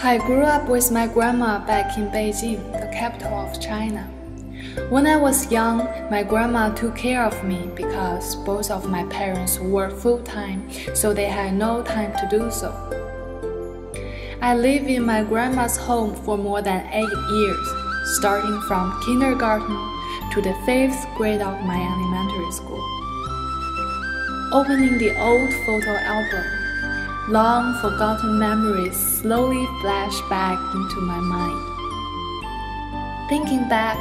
I grew up with my grandma back in Beijing, the capital of China. When I was young, my grandma took care of me because both of my parents worked full-time, so they had no time to do so. I lived in my grandma's home for more than 8 years, starting from kindergarten to the 5th grade of my elementary school. Opening the old photo album, long forgotten memories slowly flash back into my mind. Thinking back,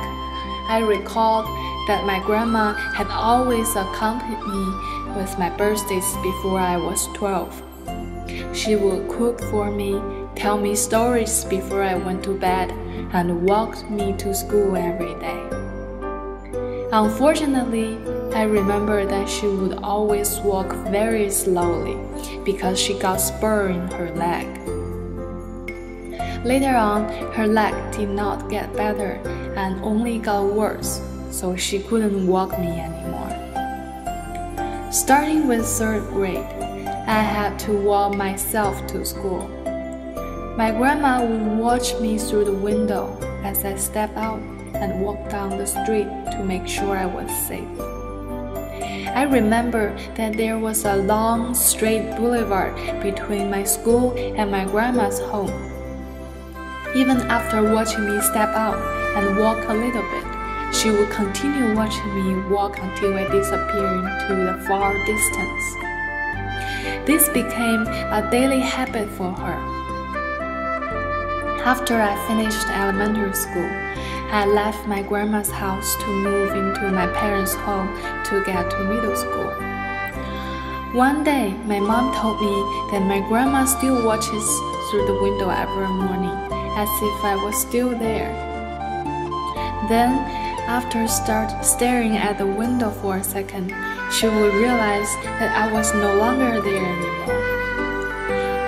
I recalled that my grandma had always accompanied me with my birthdays before I was 12. She would cook for me, tell me stories before I went to bed, and walked me to school every day. Unfortunately, I remember that she would always walk very slowly because she got spur in her leg. Later on, her leg did not get better and only got worse, so she couldn't walk me anymore. Starting with 3rd grade, I had to walk myself to school. My grandma would watch me through the window as I stepped out and walked down the street to make sure I was safe. I remember that there was a long, straight boulevard between my school and my grandma's home. Even after watching me step out and walk a little bit, she would continue watching me walk until I disappeared into the far distance. This became a daily habit for her. After I finished elementary school, I left my grandma's house to move into my parents' home to get to middle school. One day, my mom told me that my grandma still watches through the window every morning, as if I was still there. Then, after staring at the window for a second, she would realize that I was no longer there anymore.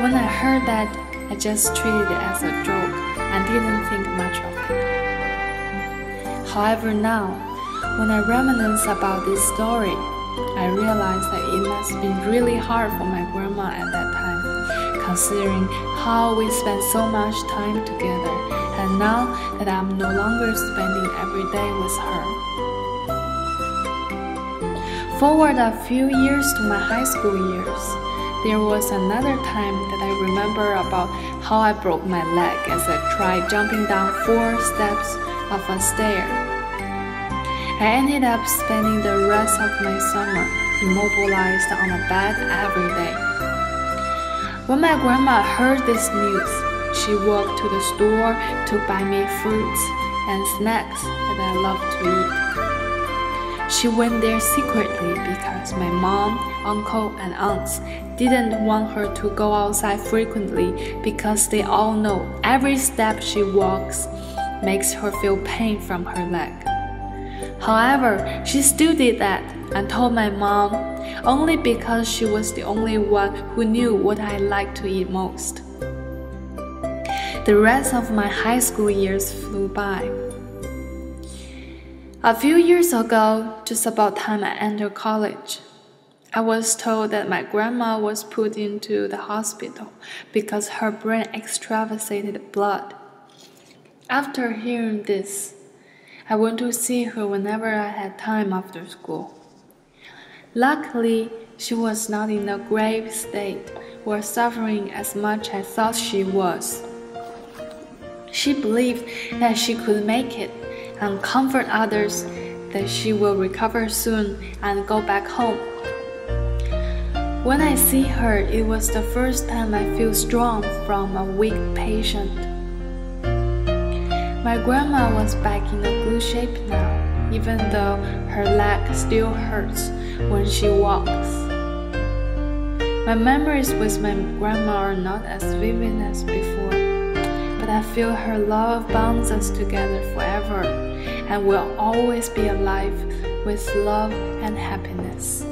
When I heard that, I just treated it as a joke and didn't think much of it. However, now, when I reminisce about this story, I realize that it must have been really hard for my grandma at that time, considering how we spent so much time together, and now that I'm no longer spending every day with her. Forward a few years to my high school years, there was another time that I remember about how I broke my leg as I tried jumping down 4 steps of a stair. I ended up spending the rest of my summer immobilized on a bed every day. When my grandma heard this news, she walked to the store to buy me fruits and snacks that I love to eat. She went there secretly because my mom, uncle, and aunts didn't want her to go outside frequently because they all know every step she walks makes her feel pain from her leg. However, she still did that and told my mom only because she was the only one who knew what I liked to eat most. The rest of my high school years flew by. A few years ago, just about time I entered college, I was told that my grandma was put into the hospital because her brain extravasated blood. After hearing this, I went to see her whenever I had time after school. Luckily, she was not in a grave state or suffering as much as I thought she was. She believed that she could make it and comfort others that she will recover soon and go back home. When I see her, it was the first time I feel strong from a weak patient. My grandma was back in a good shape now, even though her leg still hurts when she walks. My memories with my grandma are not as vivid as before, but I feel her love bonds us together forever and will always be alive with love and happiness.